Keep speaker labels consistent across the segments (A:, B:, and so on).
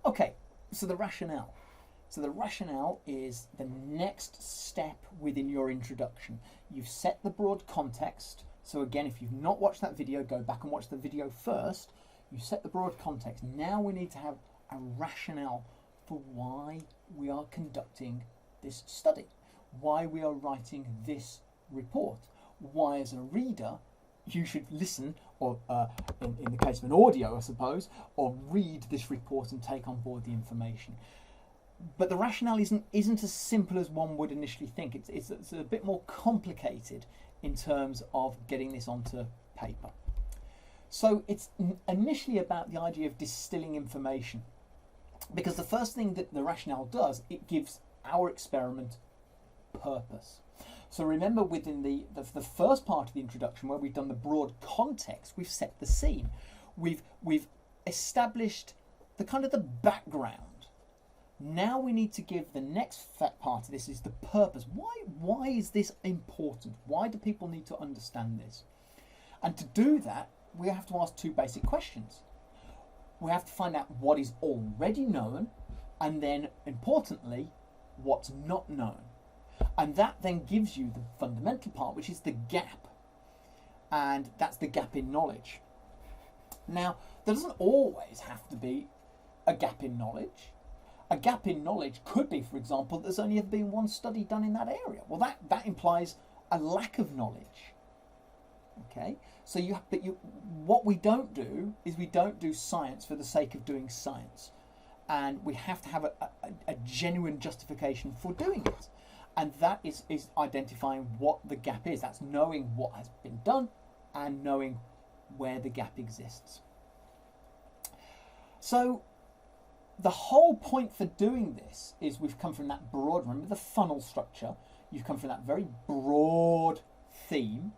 A: Okay, so the rationale. So the rationale is the next step within your introduction. You've set the broad context. So again, if you've not watched that video, go back and watch the video first. You set the broad context. Now we need to have a rationale for why we are conducting this study, why we are writing this report, why as a reader you should listen, or in the case of an audio, I suppose, or read this report and take on board the information. But the rationale isn't as simple as one would initially think. It's a bit more complicated in terms of getting this onto paper. So it's initially about the idea of distilling information, because the first thing that the rationale does, it gives our experiment purpose. So remember, within the first part of the introduction, where we've done the broad context, we've set the scene, we've established the kind of the background. Now we need to give the next part of this is the purpose. Why is this important? Why do people need to understand this? And to do that, we have to ask two basic questions. We have to find out what is already known, and then, importantly, what's not known. And that then gives you the fundamental part, which is the gap. And that's the gap in knowledge. Now, there doesn't always have to be a gap in knowledge. A gap in knowledge could be, for example, there's only ever been one study done in that area. Well, that implies a lack of knowledge. Okay, so what we don't do is we don't do science for the sake of doing science, and we have to have a genuine justification for doing it, and that is identifying what the gap is. That's knowing what has been done and knowing where the gap exists. So the whole point for doing this is we've come from that broad, remember the funnel structure, you've come from that very broad theme,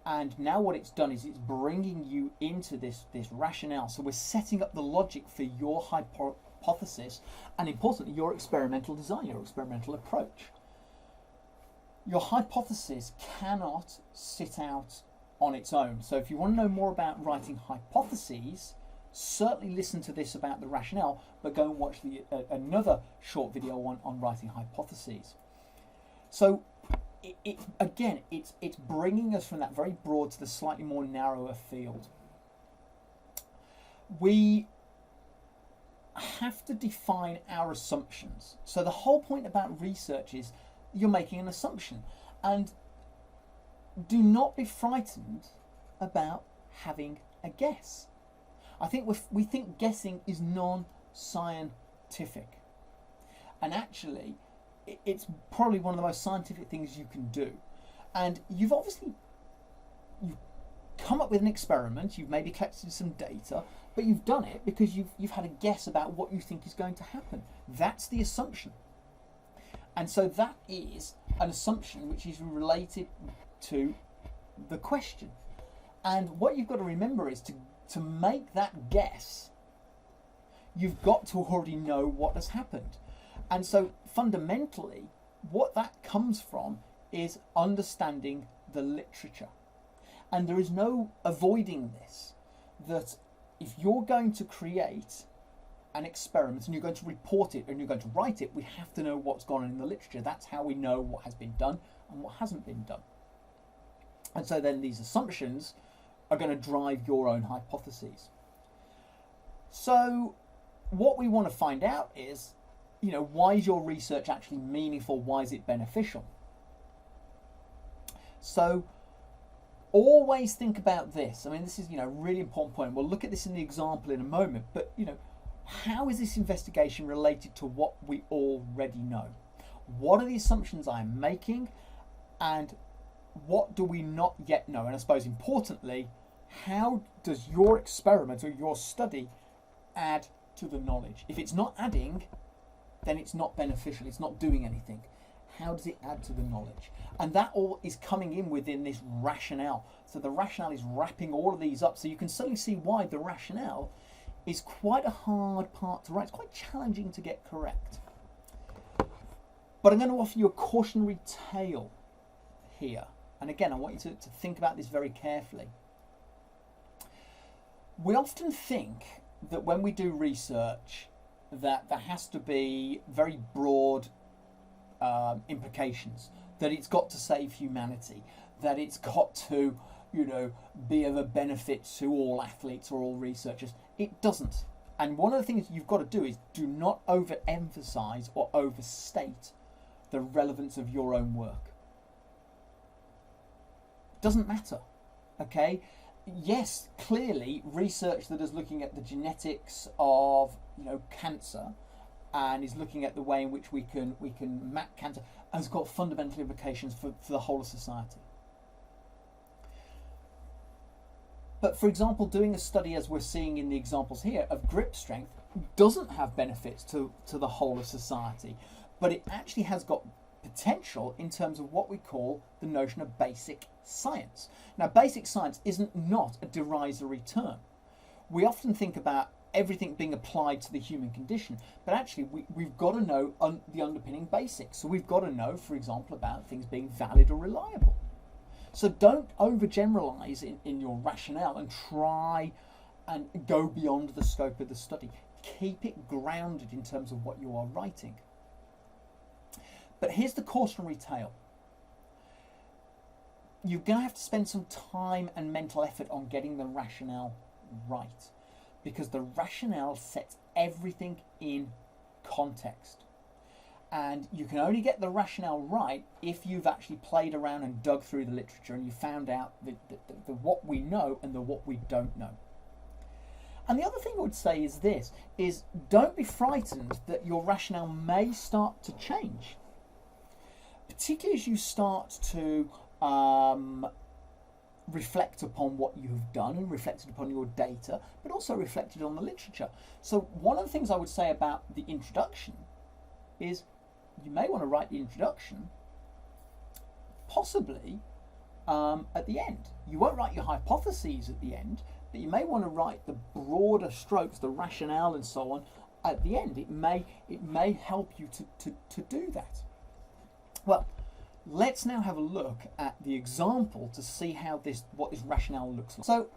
A: and now what it's done is it's bringing you into this rationale. So we're setting up the logic for your hypothesis, and importantly, your experimental design, your experimental approach. Your hypothesis cannot sit out on its own. So if you want to know more about writing hypotheses, certainly listen to this about the rationale, but go and watch another short video on writing hypotheses. So it's bringing us from that very broad to the slightly more narrower field. We have to define our assumptions. So the whole point about research is you're making an assumption, and do not be frightened about having a guess. I think we think guessing is non-scientific, and actually it's probably one of the most scientific things you can do. And you've come up with an experiment, you've maybe collected some data, but you've done it because you've had a guess about what you think is going to happen. That's the assumption. And so that is an assumption which is related to the question. And what you've got to remember is to make that guess, you've got to already know what has happened. And so fundamentally, what that comes from is understanding the literature. And there is no avoiding this, that if you're going to create an experiment and you're going to report it and you're going to write it, we have to know what's gone on in the literature. That's how we know what has been done and what hasn't been done. And so then these assumptions are going to drive your own hypotheses. So what we want to find out is, why is your research actually meaningful? Why is it beneficial? So always think about this. I mean, this is, a really important point. We'll look at this in the example in a moment, but, how is this investigation related to what we already know? What are the assumptions I'm making, and what do we not yet know? And I suppose importantly, how does your experiment or your study add to the knowledge? If it's not adding, then it's not beneficial, it's not doing anything. How does it add to the knowledge? And that all is coming in within this rationale. So the rationale is wrapping all of these up. So you can certainly see why the rationale is quite a hard part to write. It's quite challenging to get correct. But I'm going to offer you a cautionary tale here. And again, I want you to think about this very carefully. We often think that when we do research, that there has to be very broad implications, that it's got to save humanity, that it's got to, be of a benefit to all athletes or all researchers. It doesn't. And one of the things you've got to do is do not overemphasize or overstate the relevance of your own work. Doesn't matter, okay? Yes, clearly research that is looking at the genetics of cancer and is looking at the way in which we can map cancer has got fundamental implications for the whole of society. But for example, doing a study, as we're seeing in the examples here, of grip strength doesn't have benefits to the whole of society, but it actually has got potential in terms of what we call the notion of basic science. Now, basic science isn't not a derisory term. We often think about everything being applied to the human condition, but actually we've got to know the underpinning basics. So we've got to know, for example, about things being valid or reliable. So don't overgeneralize in your rationale and try and go beyond the scope of the study. Keep it grounded in terms of what you are writing. But here's the cautionary tale. You're going to have to spend some time and mental effort on getting the rationale right, because the rationale sets everything in context. And you can only get the rationale right if you've actually played around and dug through the literature and you found out the what we know and the what we don't know. And the other thing I would say is this, is don't be frightened that your rationale may start to change. Particularly as you start to reflect upon what you've done and reflected upon your data, but also reflected on the literature. So one of the things I would say about the introduction is you may want to write the introduction possibly at the end. You won't write your hypotheses at the end, but you may want to write the broader strokes, the rationale and so on, at the end. It may help you to do that. Well, let's now have a look at the example to see how what this rationale looks like. So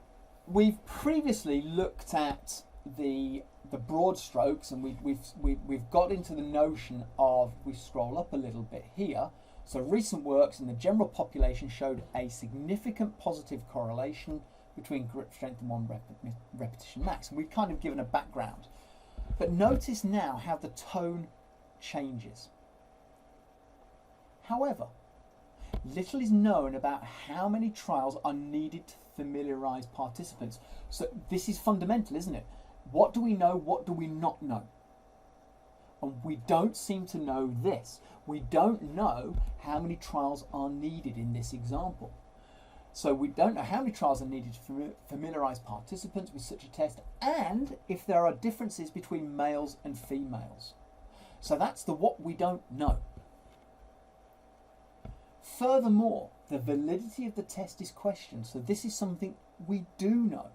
A: we've previously looked at the broad strokes, and we've got into the notion of, we scroll up a little bit here, so recent works in the general population showed a significant positive correlation between grip strength and one repetition max. And we've kind of given a background, but notice now how the tone changes. However, little is known about how many trials are needed to familiarise participants. So this is fundamental, isn't it? What do we know? What do we not know? And we don't seem to know this. We don't know how many trials are needed in this example. So we don't know how many trials are needed to familiarise participants with such a test, and if there are differences between males and females. So that's the what we don't know. Furthermore, the validity of the test is questioned. So this is something we do know.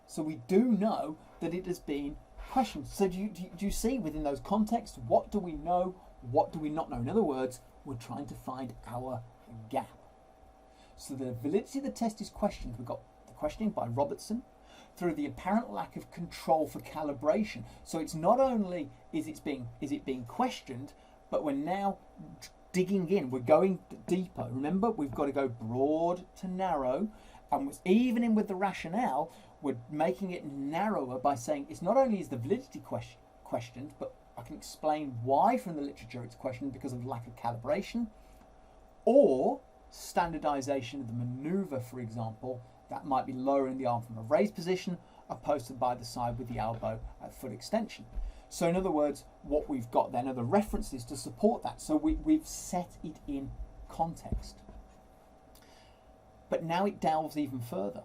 A: So we do know that it has been questioned. So do you see within those contexts, what do we know, what do we not know? In other words, we're trying to find our gap. So the validity of the test is questioned. We've got the questioning by Robertson through the apparent lack of control for calibration. So it's not only is it being questioned, but we're now digging in, we're going deeper. Remember, we've got to go broad to narrow, and even in with the rationale, we're making it narrower by saying it's not only is the validity questioned, but I can explain why from the literature it's questioned because of lack of calibration or standardization of the maneuver, for example, that might be lowering the arm from a raised position opposed to by the side with the elbow at foot extension. So in other words, what we've got then are the references to support that. So we've set it in context. But now it delves even further.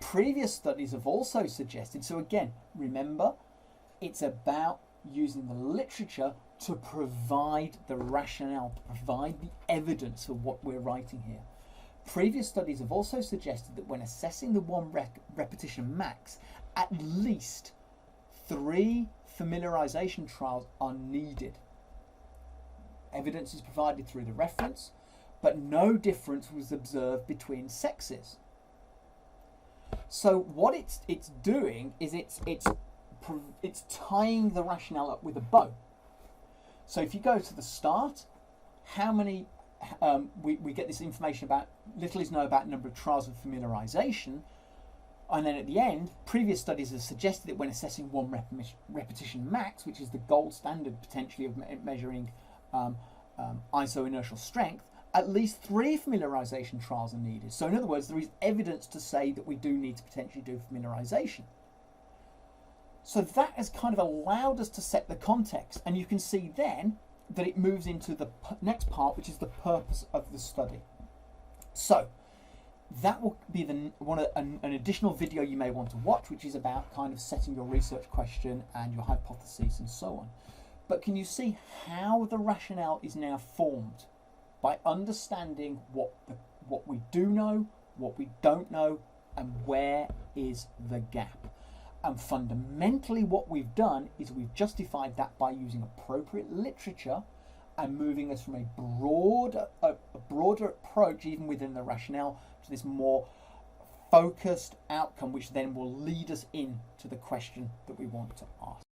A: Previous studies have also suggested, so again, remember, it's about using the literature to provide the rationale, to provide the evidence for what we're writing here. Previous studies have also suggested that when assessing the one repetition max, at least 3 familiarization trials are needed. Evidence is provided through the reference, but no difference was observed between sexes. So what it's doing is it's it's tying the rationale up with a bow. So if you go to the start, how many we get this information about, little is known about number of trials of familiarization, and then at the end, previous studies have suggested that when assessing one repetition max, which is the gold standard potentially of measuring isoinertial strength, at least 3 familiarization trials are needed. So in other words, there is evidence to say that we do need to potentially do familiarization. So that has kind of allowed us to set the context, and you can see then that it moves into the next part, which is the purpose of the study. So that will be an additional video you may want to watch, which is about kind of setting your research question and your hypotheses and so on. But can you see how the rationale is now formed by understanding what we do know, what we don't know, and where is the gap? And fundamentally what we've done is we've justified that by using appropriate literature and moving us from a broader approach, even within the rationale, to this more focused outcome, which then will lead us into the question that we want to ask.